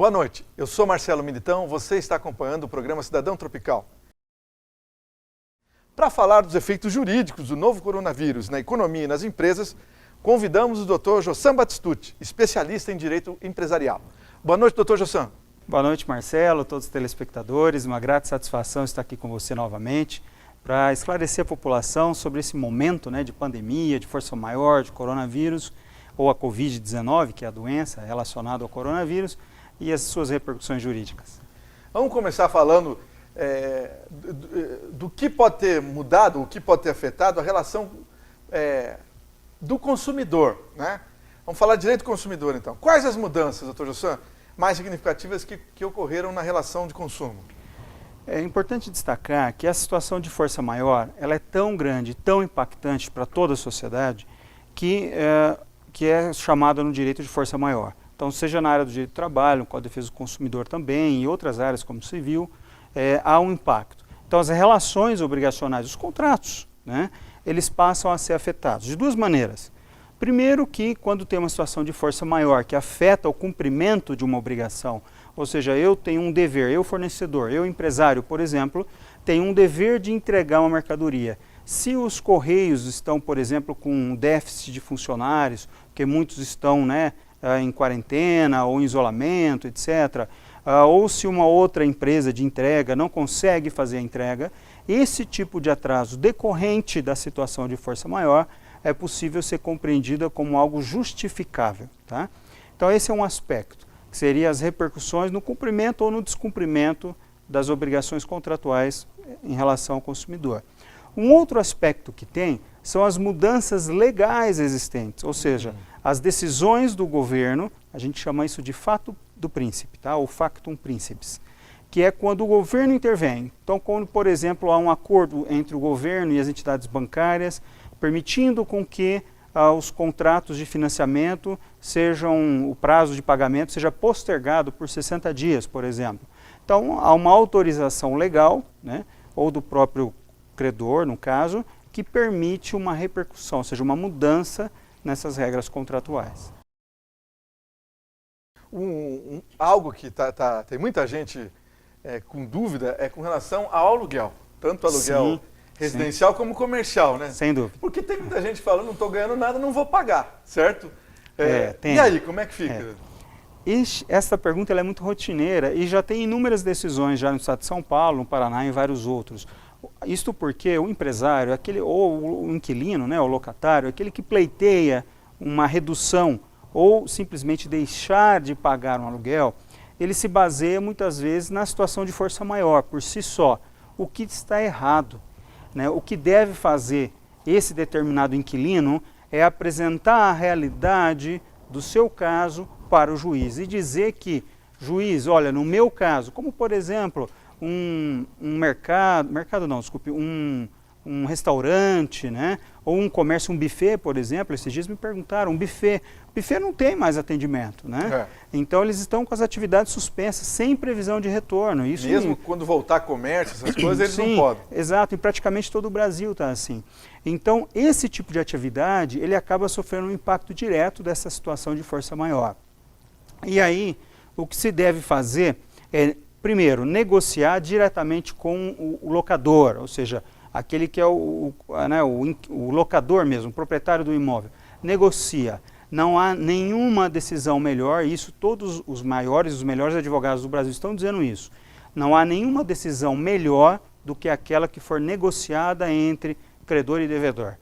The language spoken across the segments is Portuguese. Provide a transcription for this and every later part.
Boa noite, eu sou Marcelo Militão, você está acompanhando o programa Cidadão Tropical. Para falar dos efeitos jurídicos do novo coronavírus na economia e nas empresas, convidamos o Dr. Jossam Batistucci, especialista em direito empresarial. Boa noite, Dr. Jossam. Boa noite, Marcelo, todos os telespectadores. Uma grata satisfação estar aqui com você novamente para esclarecer a população sobre esse momento, de pandemia, de força maior, de coronavírus, ou a Covid-19, que é a doença relacionada ao coronavírus, e as suas repercussões jurídicas. Vamos começar falando do que pode ter mudado, o que pode ter afetado a relação do consumidor, né? Vamos falar de direito do consumidor, então. Quais as mudanças, doutor Jossam, mais significativas que ocorreram na relação de consumo? É importante destacar que a situação de força maior, ela é tão grande, tão impactante para toda a sociedade, que é chamada no direito de força maior. Então, seja na área do direito do trabalho, com a defesa do consumidor também, e outras áreas como civil, há um impacto. Então, as relações obrigacionais, os contratos, eles passam a ser afetados de duas maneiras. Primeiro que quando tem uma situação de força maior que afeta o cumprimento de uma obrigação, ou seja, eu tenho um dever, eu fornecedor, eu empresário, por exemplo, tenho um dever de entregar uma mercadoria. Se os Correios estão, por exemplo, com um déficit de funcionários, porque muitos estão em quarentena ou em isolamento, etc., ou se uma outra empresa de entrega não consegue fazer a entrega, esse tipo de atraso decorrente da situação de força maior é possível ser compreendida como algo justificável. Tá? Então esse é um aspecto, que seria as repercussões no cumprimento ou no descumprimento das obrigações contratuais em relação ao consumidor. Um outro aspecto que tem são as mudanças legais existentes, ou seja, as decisões do governo, a gente chama isso de fato do príncipe, tá? Ou factum principis, que é quando o governo intervém. Então, quando, por exemplo, há um acordo entre o governo e as entidades bancárias, permitindo com que os contratos de financiamento o prazo de pagamento seja postergado por 60 dias, por exemplo. Então, há uma autorização legal, ou do próprio credor, no caso, que permite uma repercussão, ou seja, uma mudança nessas regras contratuais. Algo que tem muita gente com dúvida é com relação ao aluguel, tanto aluguel residencial como comercial, né? Sem dúvida. Porque tem muita gente falando, não estou ganhando nada, não vou pagar, certo? E aí, como é que fica? Essa pergunta ela é muito rotineira e já tem inúmeras decisões já no estado de São Paulo, no Paraná e em vários outros. Isto porque o empresário, ou o inquilino, o locatário, aquele que pleiteia uma redução ou simplesmente deixar de pagar um aluguel, ele se baseia muitas vezes na situação de força maior, por si só. O que está errado? O que deve fazer esse determinado inquilino é apresentar a realidade do seu caso para o juiz e dizer que, juiz, olha, no meu caso, como por exemplo, um restaurante, ou um comércio, um buffet, por exemplo, esses dias me perguntaram, um buffet não tem mais atendimento, Então eles estão com as atividades suspensas, sem previsão de retorno. Isso mesmo quando voltar comércio, essas coisas, eles não podem. Exato, em praticamente todo o Brasil está assim. Então esse tipo de atividade, ele acaba sofrendo um impacto direto dessa situação de força maior. E aí, o que se deve fazer é, primeiro, negociar diretamente com o locador, ou seja, aquele que é o locador mesmo, o proprietário do imóvel. Negocia. Não há nenhuma decisão melhor, isso todos os melhores advogados do Brasil estão dizendo isso. Não há nenhuma decisão melhor do que aquela que for negociada entre credor e devedor.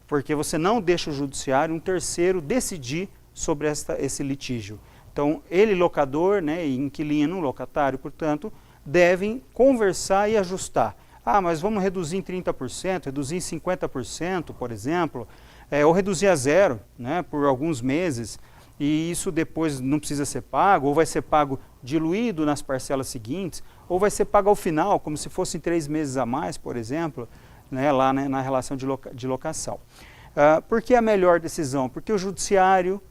Porque você não deixa o judiciário, um terceiro, decidir sobre esse litígio. Então, ele, locador, e inquilino, locatário, portanto, devem conversar e ajustar. Mas vamos reduzir em 30%, reduzir em 50%, por exemplo, ou reduzir a zero, por alguns meses, e isso depois não precisa ser pago, ou vai ser pago diluído nas parcelas seguintes, ou vai ser pago ao final, como se fossem 3 meses a mais, por exemplo, lá na relação de locação. Por que a melhor decisão? Porque o judiciário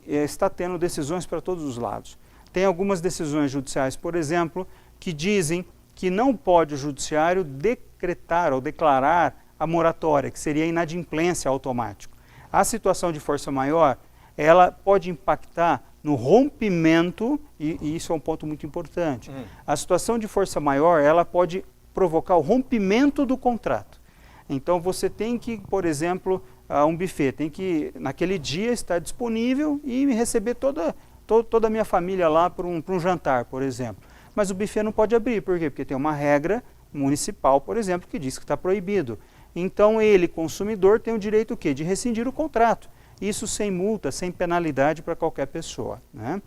está tendo decisões para todos os lados. Tem algumas decisões judiciais, por exemplo, que dizem que não pode o judiciário decretar ou declarar a moratória, que seria a inadimplência automática. A situação de força maior, ela pode impactar no rompimento, e isso é um ponto muito importante. A situação de força maior, ela pode provocar o rompimento do contrato. Então você tem que, por exemplo, um buffet, tem que naquele dia estar disponível e receber toda a minha família lá para um jantar, por exemplo. Mas o buffet não pode abrir, por quê? Porque tem uma regra municipal, por exemplo, que diz que está proibido. Então ele, consumidor, tem o direito o quê? De rescindir o contrato. Isso sem multa, sem penalidade para qualquer pessoa, né?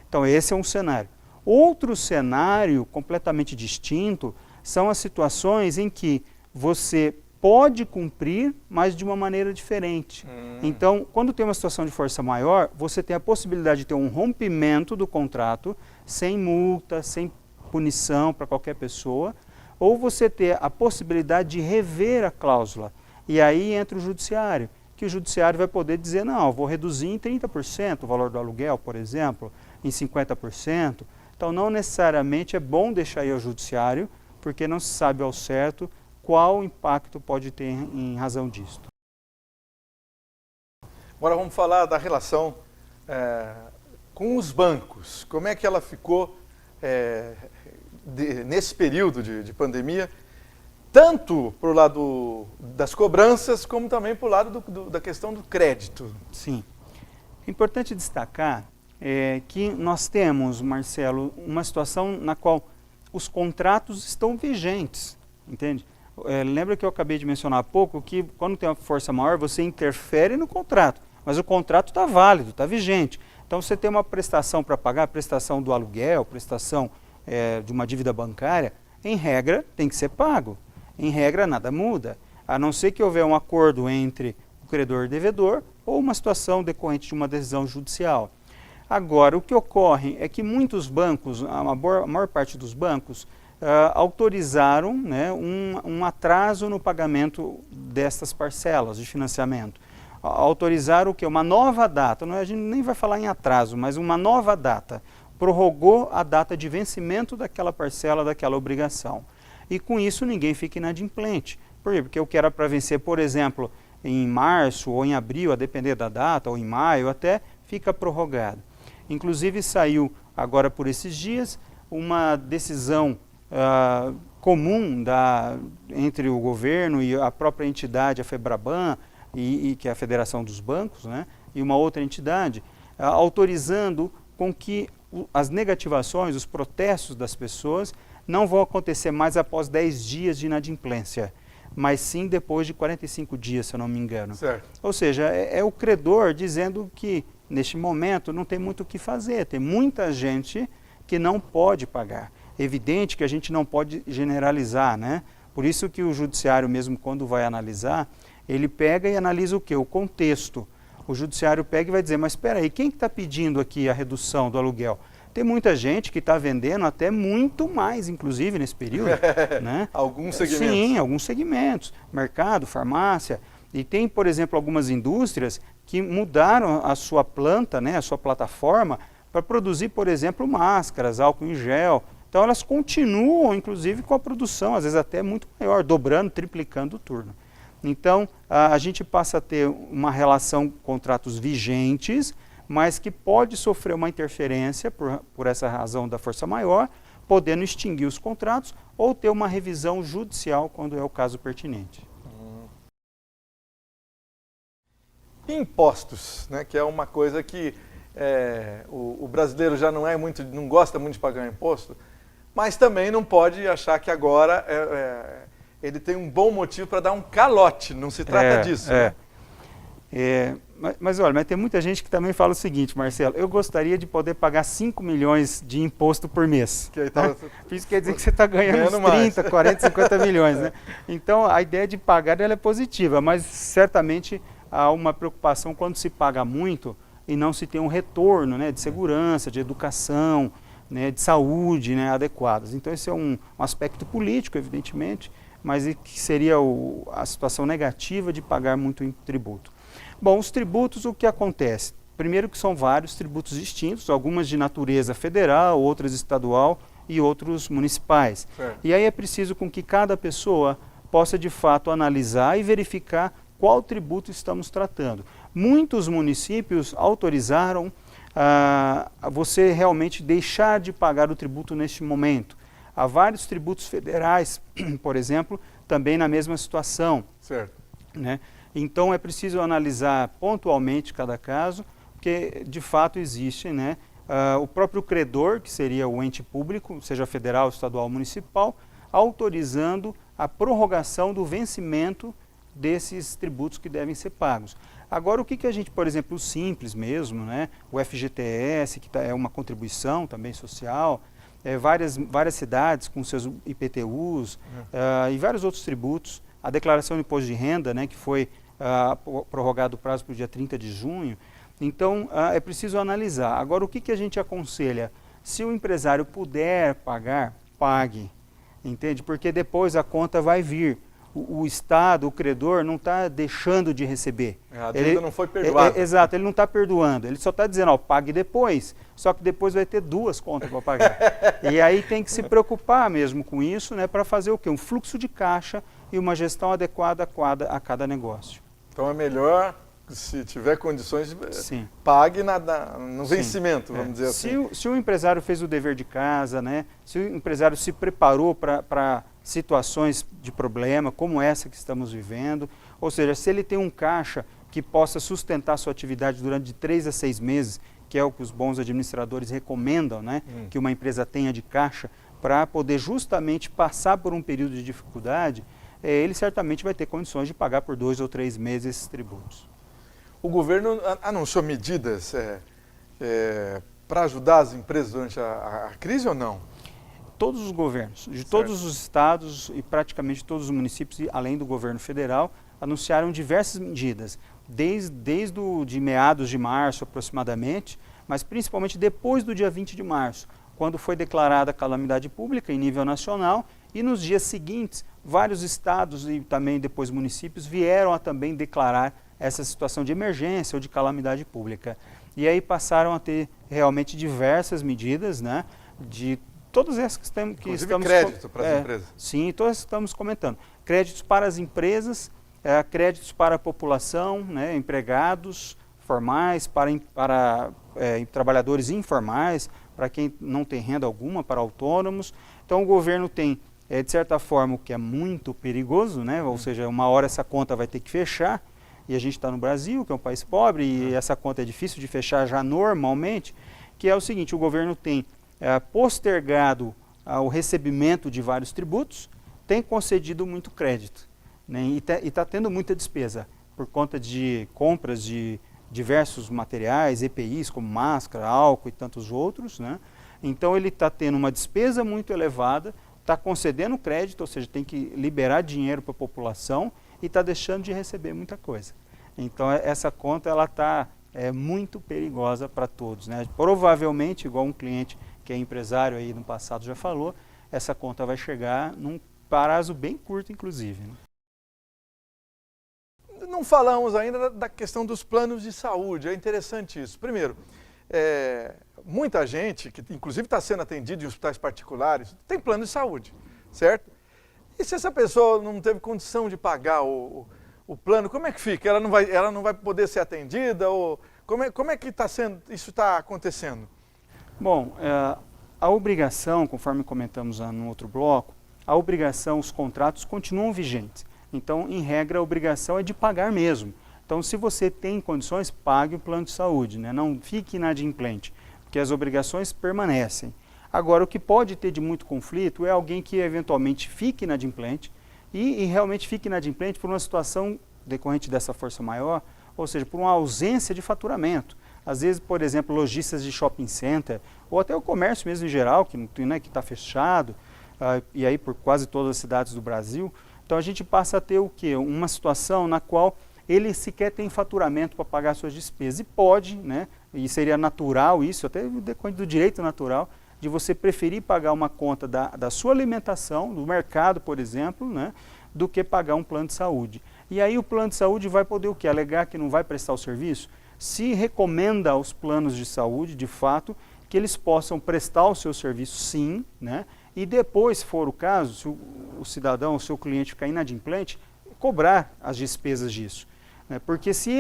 Então esse é um cenário. Outro cenário completamente distinto são as situações em que você pode cumprir, mas de uma maneira diferente. Então, quando tem uma situação de força maior, você tem a possibilidade de ter um rompimento do contrato, sem multa, sem punição para qualquer pessoa, ou você ter a possibilidade de rever a cláusula. E aí entra o judiciário, que o judiciário vai poder dizer, não, eu vou reduzir em 30% o valor do aluguel, por exemplo, em 50%. Então, não necessariamente é bom deixar ir ao judiciário, porque não se sabe ao certo qual impacto pode ter em razão disso. Agora vamos falar da relação com os bancos. Como é que ela ficou nesse período de pandemia, tanto para o lado das cobranças, como também para o lado da questão do crédito? Sim. É importante destacar que nós temos, Marcelo, uma situação na qual os contratos estão vigentes, entende? Lembra que eu acabei de mencionar há pouco que quando tem uma força maior você interfere no contrato, mas o contrato está válido, está vigente. Então você tem uma prestação para pagar, prestação do aluguel, prestação de uma dívida bancária, em regra tem que ser pago. Em regra nada muda, a não ser que houver um acordo entre o credor e o devedor ou uma situação decorrente de uma decisão judicial. Agora, o que ocorre é que muitos bancos, a maior parte dos bancos, autorizaram, né, um atraso no pagamento destas parcelas de financiamento. Autorizaram o quê? Uma nova data, a gente nem vai falar em atraso, mas uma nova data. Prorrogou a data de vencimento daquela parcela, daquela obrigação. E com isso ninguém fica inadimplente. Por quê? Porque o que era para vencer, por exemplo, em março ou em abril, a depender da data, ou em maio até, fica prorrogado. Inclusive saiu agora por esses dias uma decisão comum entre o governo e a própria entidade, a FEBRABAN, que é a Federação dos Bancos, né, e uma outra entidade, autorizando com que as negativações, os protestos das pessoas não vão acontecer mais após 10 dias de inadimplência, mas sim depois de 45 dias, se eu não me engano. Certo. Ou seja, é o credor dizendo que neste momento não tem muito o que fazer, tem muita gente que não pode pagar. É evidente que a gente não pode generalizar, né? Por isso que o judiciário, mesmo quando vai analisar, ele pega e analisa o quê? O contexto. O judiciário pega e vai dizer, mas espera aí, quem que está pedindo aqui a redução do aluguel? Tem muita gente que está vendendo até muito mais, inclusive, nesse período. Né? Alguns segmentos. Sim, alguns segmentos. Mercado, farmácia. E tem, por exemplo, algumas indústrias que mudaram a sua planta, né, a sua plataforma, para produzir, por exemplo, máscaras, álcool em gel. Então elas continuam, inclusive, com a produção, às vezes até muito maior, dobrando, triplicando o turno. Então a gente passa a ter uma relação com contratos vigentes, mas que pode sofrer uma interferência por essa razão da força maior, podendo extinguir os contratos ou ter uma revisão judicial quando é o caso pertinente. Impostos, né, que é uma coisa que o brasileiro já não gosta muito de pagar imposto, mas também não pode achar que agora ele tem um bom motivo para dar um calote, não se trata disso. Né? Mas olha, tem muita gente que também fala o seguinte, Marcelo, eu gostaria de poder pagar 5 milhões de imposto por mês. Que aí isso quer dizer que você está ganhando uns 30, 40, 50 milhões. Né? Então a ideia de pagar ela é positiva, mas certamente há uma preocupação quando se paga muito e não se tem um retorno, né, de segurança, de educação, né, de saúde, né, adequadas. Então esse é um aspecto político, evidentemente, mas que seria a situação negativa de pagar muito em tributo. Bom, os tributos, o que acontece? Primeiro que são vários tributos distintos, algumas de natureza federal, outras estadual e outros municipais. Certo. E aí é preciso com que cada pessoa possa de fato analisar e verificar qual tributo estamos tratando. Muitos municípios autorizaram você realmente deixar de pagar o tributo neste momento. Há vários tributos federais, por exemplo, também na mesma situação. Certo. Né? Então é preciso analisar pontualmente cada caso, porque de fato existe, né, o próprio credor, que seria o ente público, seja federal, estadual ou municipal, autorizando a prorrogação do vencimento desses tributos que devem ser pagos. Agora, o que a gente, por exemplo, o Simples mesmo, né, o FGTS, que é uma contribuição também social, várias cidades com seus IPTUs e vários outros tributos, a declaração de imposto de renda, né, que foi prorrogado o prazo para o dia 30 de junho. Então, é preciso analisar. Agora, o que a gente aconselha? Se o empresário puder pagar, pague, entende? Porque depois a conta vai vir. O Estado, o credor, não está deixando de receber. A dívida não foi perdoada. Exato, ele não está perdoando. Ele só está dizendo, pague depois. Só que depois vai ter duas contas para pagar. E aí tem que se preocupar mesmo com isso, né, para fazer o quê? Um fluxo de caixa e uma gestão adequada a cada negócio. Então é melhor, se tiver condições, Sim. pague no vencimento, vamos dizer assim. Se o empresário fez o dever de casa, né, se o empresário se preparou para situações de problema, como essa que estamos vivendo, ou seja, se ele tem um caixa que possa sustentar sua atividade durante de 3 a 6 meses, que é o que os bons administradores recomendam, né, que uma empresa tenha de caixa, para poder justamente passar por um período de dificuldade, ele certamente vai ter condições de pagar por 2 ou 3 meses esses tributos. O governo anunciou medidas para ajudar as empresas durante a crise ou não? Todos os governos, de todos os estados e praticamente todos os municípios, além do governo federal, anunciaram diversas medidas, desde de meados de março aproximadamente, mas principalmente depois do dia 20 de março, quando foi declarada a calamidade pública em nível nacional, e nos dias seguintes, vários estados e também depois municípios vieram a também declarar essa situação de emergência ou de calamidade pública. E aí passaram a ter realmente diversas medidas, né, de todas essas que estamos... crédito para as empresas. Sim, todas que estamos comentando. Créditos para as empresas, créditos para a população, né, empregados formais, para trabalhadores informais, para quem não tem renda alguma, para autônomos. Então o governo tem, de certa forma, o que é muito perigoso, né, ou seja, uma hora essa conta vai ter que fechar, e a gente está no Brasil, que é um país pobre, e essa conta é difícil de fechar já normalmente, que é o seguinte, o governo tem postergado o recebimento de vários tributos, tem concedido muito crédito, né, e está tendo muita despesa por conta de compras de diversos materiais, EPIs, como máscara, álcool e tantos outros, né? Então ele está tendo uma despesa muito elevada, está concedendo crédito, ou seja, tem que liberar dinheiro para a população e está deixando de receber muita coisa. Então essa conta ela está muito perigosa para todos, né? Provavelmente, igual um cliente que é empresário aí no passado já falou, essa conta vai chegar num prazo bem curto, inclusive, né? Não falamos ainda da questão dos planos de saúde, é interessante isso. Primeiro, muita gente, que inclusive está sendo atendida em hospitais particulares, tem plano de saúde, certo? E se essa pessoa não teve condição de pagar o plano, como é que fica? Ela não vai poder ser atendida? Ou como é que isso está acontecendo? Bom, a obrigação, conforme comentamos no outro bloco, a obrigação, os contratos continuam vigentes. Então, em regra, a obrigação é de pagar mesmo. Então, se você tem condições, pague o plano de saúde, né? Não fique inadimplente, porque as obrigações permanecem. Agora, o que pode ter de muito conflito é alguém que eventualmente fique inadimplente e realmente fique inadimplente por uma situação decorrente dessa força maior, ou seja, por uma ausência de faturamento. Às vezes, por exemplo, lojistas de shopping center, ou até o comércio mesmo em geral, que está fechado, e aí por quase todas as cidades do Brasil. Então a gente passa a ter o quê? Uma situação na qual ele sequer tem faturamento para pagar suas despesas. E pode, né, e seria natural isso, até decorrente do direito natural, de você preferir pagar uma conta da sua alimentação, do mercado, por exemplo, né, do que pagar um plano de saúde. E aí o plano de saúde vai poder o quê? Alegar que não vai prestar o serviço? Se recomenda aos planos de saúde, de fato, que eles possam prestar o seu serviço, sim, né? E depois, se for o caso, se o cidadão, o seu cliente ficar inadimplente, cobrar as despesas disso, né? Porque se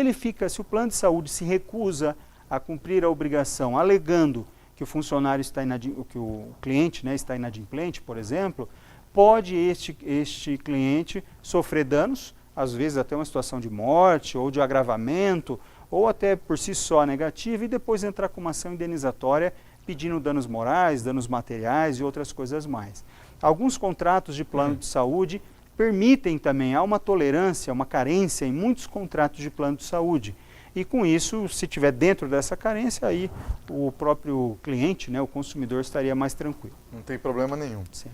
o plano de saúde se recusa a cumprir a obrigação, alegando que o funcionário está que o cliente, né, está inadimplente, por exemplo, pode este cliente sofrer danos, às vezes até uma situação de morte ou de agravamento, ou até por si só negativa, e depois entrar com uma ação indenizatória pedindo danos morais, danos materiais e outras coisas mais. Alguns contratos de plano de saúde permitem também, há uma tolerância, uma carência em muitos contratos de plano de saúde. E com isso, se tiver dentro dessa carência, aí o próprio cliente, né, o consumidor, estaria mais tranquilo. Não tem problema nenhum. Sim.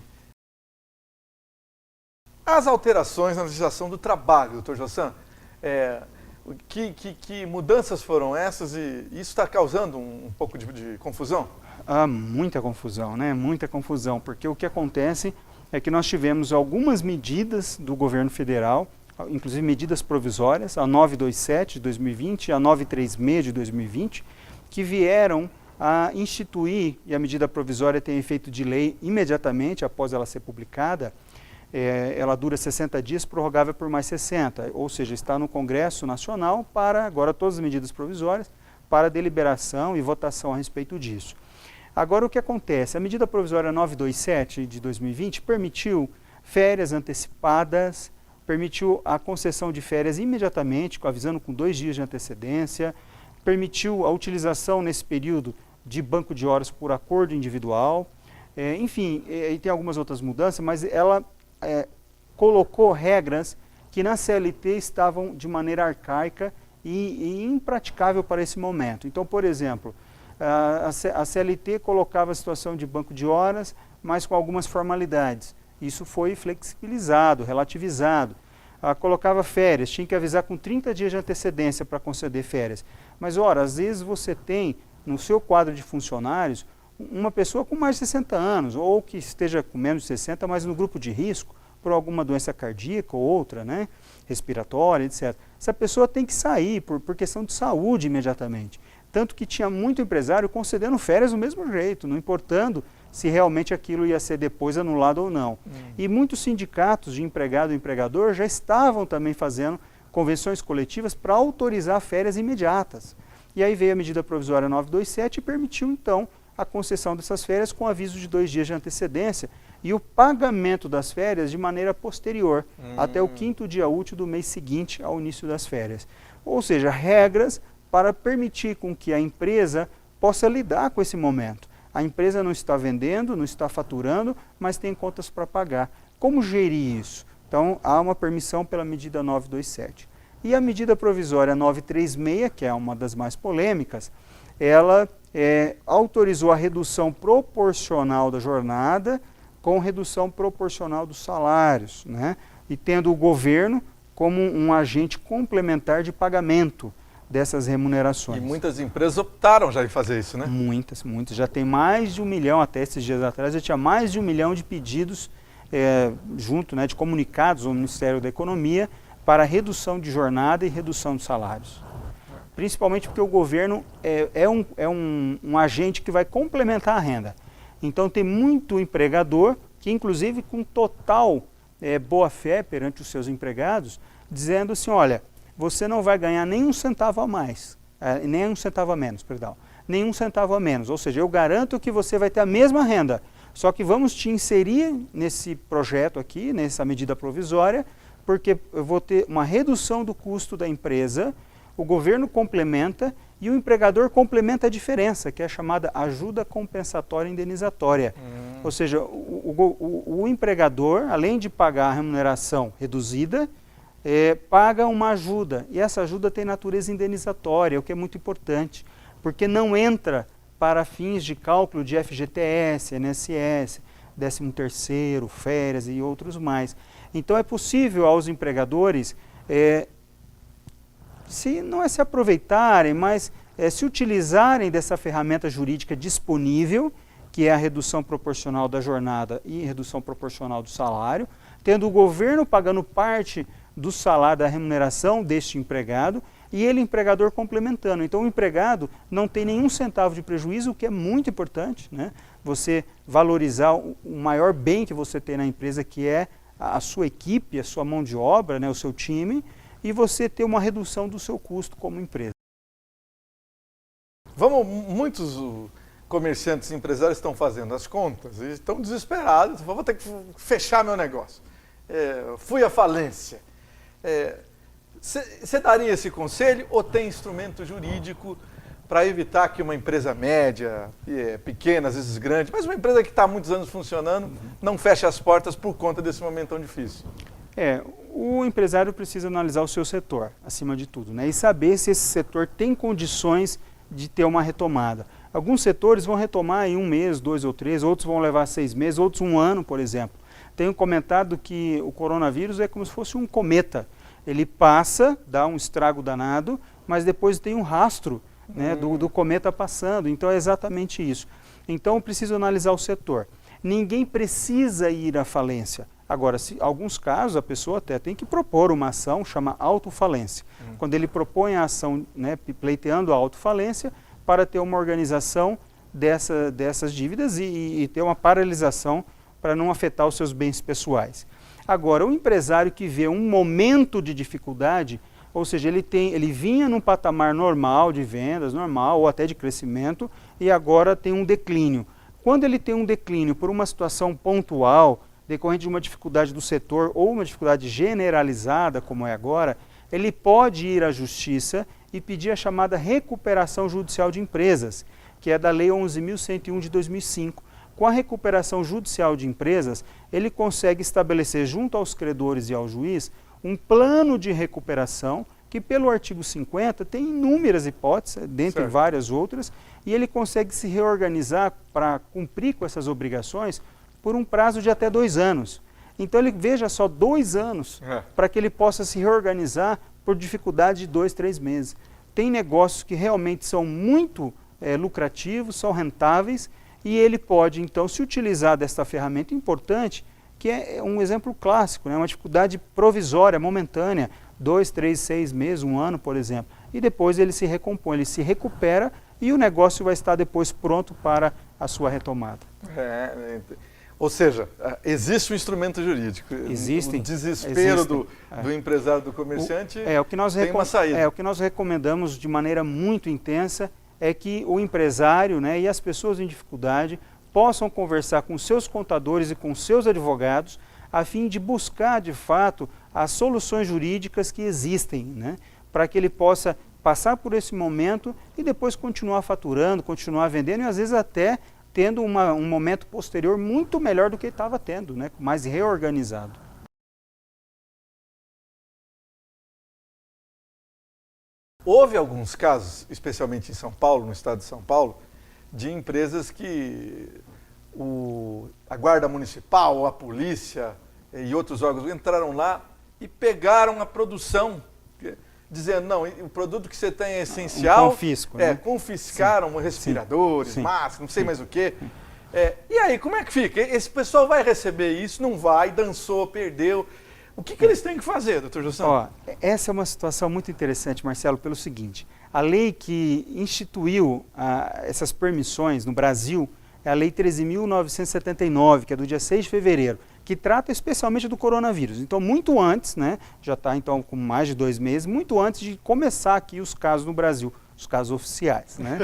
As alterações na legislação do trabalho, doutor Jossan, que mudanças foram essas e isso está causando um pouco de confusão? Há muita confusão, né? Muita confusão, porque o que acontece é que nós tivemos algumas medidas do governo federal, inclusive medidas provisórias, a 927 de 2020 e a 936 de 2020, que vieram a instituir, e a medida provisória tem efeito de lei imediatamente após ela ser publicada. Ela dura 60 dias, prorrogável por mais 60, ou seja, está no Congresso Nacional para, agora, todas as medidas provisórias, para deliberação e votação a respeito disso. Agora, o que acontece? A medida provisória 927 de 2020 permitiu férias antecipadas, permitiu a concessão de férias imediatamente, avisando com 2 dias de antecedência, permitiu a utilização nesse período de banco de horas por acordo individual, enfim, e tem algumas outras mudanças, mas ela colocou regras que na CLT estavam de maneira arcaica e impraticável para esse momento. Então, por exemplo, a CLT colocava a situação de banco de horas, mas com algumas formalidades. Isso foi flexibilizado, relativizado. Colocava férias, tinha que avisar com 30 dias de antecedência para conceder férias. Mas, ora, às vezes você tem no seu quadro de funcionários uma pessoa com mais de 60 anos, ou que esteja com menos de 60, mas no grupo de risco, por alguma doença cardíaca ou outra, né, respiratória, etc. Essa pessoa tem que sair por questão de saúde imediatamente. Tanto que tinha muito empresário concedendo férias do mesmo jeito, não importando se realmente aquilo ia ser depois anulado ou não. E muitos sindicatos de empregado e empregador já estavam também fazendo convenções coletivas para autorizar férias imediatas. E aí veio a medida provisória 927 e permitiu, então, a concessão dessas férias com aviso de 2 dias de antecedência e o pagamento das férias de maneira posterior, até o 5º dia útil do mês seguinte ao início das férias. Ou seja, regras para permitir com que a empresa possa lidar com esse momento. A empresa não está vendendo, não está faturando, mas tem contas para pagar. Como gerir isso? Então, há uma permissão pela medida 927. E a medida provisória 936, que é uma das mais polêmicas, ela autorizou a redução proporcional da jornada com redução proporcional dos salários, né? E tendo o governo como um agente complementar de pagamento dessas remunerações. E muitas empresas optaram já em fazer isso, né? Muitas. Já tem mais de 1 milhão, até esses dias atrás, já tinha mais de 1 milhão de pedidos junto, né, de comunicados ao Ministério da Economia para redução de jornada e redução de salários. Principalmente porque o governo é um agente que vai complementar a renda. Então tem muito empregador que, inclusive com total boa-fé perante os seus empregados, dizendo assim, olha, você não vai ganhar nem 1 centavo a mais, nem 1 centavo a menos, perdão, nem 1 centavo a menos. Ou seja, eu garanto que você vai ter a mesma renda, só que vamos te inserir nesse projeto aqui, nessa medida provisória, porque eu vou ter uma redução do custo da empresa, o governo complementa e o empregador complementa a diferença, que é a chamada ajuda compensatória indenizatória. Ou seja, o empregador, além de pagar a remuneração reduzida, paga uma ajuda, e essa ajuda tem natureza indenizatória, o que é muito importante, porque não entra para fins de cálculo de FGTS, INSS, 13º, férias e outros mais. Então é possível aos empregadores, se aproveitarem, mas se utilizarem dessa ferramenta jurídica disponível, que é a redução proporcional da jornada e redução proporcional do salário, tendo o governo pagando parte do salário, da remuneração deste empregado, e ele, empregador, complementando. Então, o empregado não tem nenhum centavo de prejuízo, o que é muito importante, né? Você valorizar o maior bem que você tem na empresa, que é a sua equipe, a sua mão de obra, né, o seu time, e você ter uma redução do seu custo como empresa. muitos comerciantes e empresários estão fazendo as contas e estão desesperados. Vou ter que fechar meu negócio. Fui à falência. Você daria esse conselho ou tem instrumento jurídico para evitar que uma empresa média, pequena, às vezes grande, mas uma empresa que está há muitos anos funcionando, não feche as portas por conta desse momento tão difícil? O empresário precisa analisar o seu setor, acima de tudo, né? E saber se esse setor tem condições de ter uma retomada. Alguns setores vão retomar em 1 mês, 2 ou 3, outros vão levar 6 meses, outros 1 ano, por exemplo. Tenho comentado que o coronavírus é como se fosse um cometa. Ele passa, dá um estrago danado, mas depois tem um rastro, né, do cometa passando. Então é exatamente isso. Então preciso analisar o setor. Ninguém precisa ir à falência. Agora, em alguns casos, a pessoa até tem que propor uma ação, chama autofalência. Quando ele propõe a ação, né, pleiteando a autofalência, para ter uma organização dessas dívidas e ter uma paralisação para não afetar os seus bens pessoais. Agora, o empresário que vê um momento de dificuldade, ou seja, ele vinha num patamar normal de vendas, normal, ou até de crescimento, e agora tem um declínio. Quando ele tem um declínio por uma situação pontual, decorrente de uma dificuldade do setor ou uma dificuldade generalizada, como é agora, ele pode ir à justiça e pedir a chamada recuperação judicial de empresas, que é da Lei 11.101 de 2005. Com a recuperação judicial de empresas, ele consegue estabelecer junto aos credores e ao juiz um plano de recuperação que pelo artigo 50 tem inúmeras hipóteses, dentre várias outras, e ele consegue se reorganizar para cumprir com essas obrigações por um prazo de até 2 anos. Então ele veja só 2 anos para que ele possa se reorganizar por dificuldade de 2, 3 meses. Tem negócios que realmente são muito lucrativos, são rentáveis, e ele pode então se utilizar desta ferramenta importante, que é um exemplo clássico, né? Uma dificuldade provisória, momentânea, 2, 3, 6 meses, 1 ano, por exemplo. E depois ele se recompõe, ele se recupera e o negócio vai estar depois pronto para a sua retomada. Ou seja, existe um instrumento jurídico. Existem. O desespero do empresário, do comerciante, tem uma saída. O que nós recomendamos de maneira muito intensa é que o empresário, né, e as pessoas em dificuldade possam conversar com seus contadores e com seus advogados a fim de buscar, de fato, as soluções jurídicas que existem, né, para que ele possa passar por esse momento e depois continuar faturando, continuar vendendo e às vezes até tendo um momento posterior muito melhor do que ele estava tendo, né, mais reorganizado. Houve alguns casos, especialmente em São Paulo, no estado de São Paulo, de empresas que a Guarda Municipal, a polícia e outros órgãos entraram lá e pegaram a produção, dizendo, não, o produto que você tem é essencial. Confisco, né? Confiscaram respiradores, máscaras, não sei mais o quê. E aí, como é que fica? Esse pessoal vai receber isso, não vai, dançou, perdeu. O que eles têm que fazer, doutor Jussão? Essa é uma situação muito interessante, Marcelo, pelo seguinte. A lei que instituiu essas permissões no Brasil é a Lei 13.979, que é do dia 6 de fevereiro, que trata especialmente do coronavírus. Então, muito antes, né, já está então com mais de 2 meses, muito antes de começar aqui os casos no Brasil, os casos oficiais, né?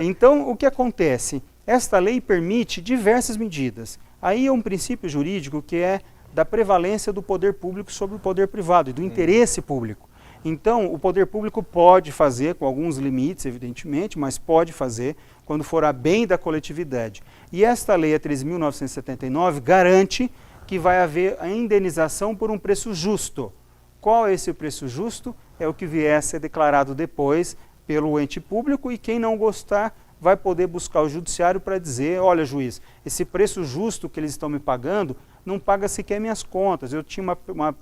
Então, o que acontece? Esta lei permite diversas medidas. Aí é um princípio jurídico que é da prevalência do poder público sobre o poder privado e do interesse público. Então, o poder público pode fazer, com alguns limites, evidentemente, mas pode fazer quando for a bem da coletividade. E esta lei, a 13.979, garante que vai haver a indenização por um preço justo. Qual é esse preço justo? É o que vier a ser declarado depois pelo ente público e quem não gostar vai poder buscar o judiciário para dizer, olha juiz, esse preço justo que eles estão me pagando não paga sequer minhas contas. Eu tinha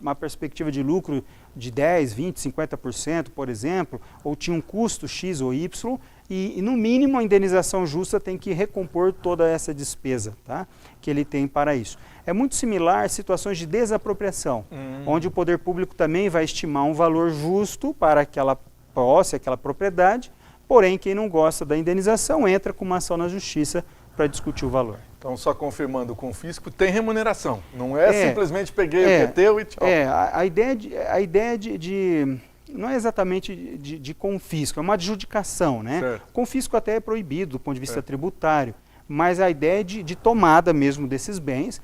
uma perspectiva de lucro de 10, 20, 50%, por exemplo, ou tinha um custo X ou Y, e no mínimo a indenização justa tem que recompor toda essa despesa, tá, que ele tem para isso. É muito similar a situações de desapropriação, onde o poder público também vai estimar um valor justo para aquela posse, aquela propriedade, porém quem não gosta da indenização entra com uma ação na justiça para discutir o valor. Então, só confirmando, o confisco tem remuneração, não é simplesmente peguei o que é teu e tchau. A ideia de não é exatamente de confisco, é uma adjudicação, né? Certo. Confisco até é proibido do ponto de vista tributário, mas a ideia é de tomada mesmo desses bens,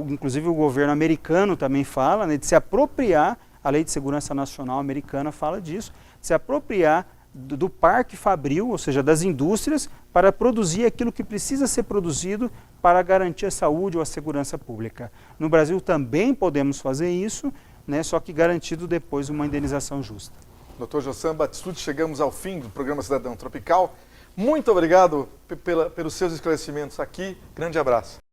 inclusive o governo americano também fala, né, de se apropriar, a Lei de Segurança Nacional americana fala disso, de se apropriar do parque fabril, ou seja, das indústrias, para produzir aquilo que precisa ser produzido para garantir a saúde ou a segurança pública. No Brasil também podemos fazer isso, né, só que garantido depois uma indenização justa. Dr. Jossam Batistucci, chegamos ao fim do programa Cidadão Tropical. Muito obrigado pelos seus esclarecimentos aqui. Grande abraço.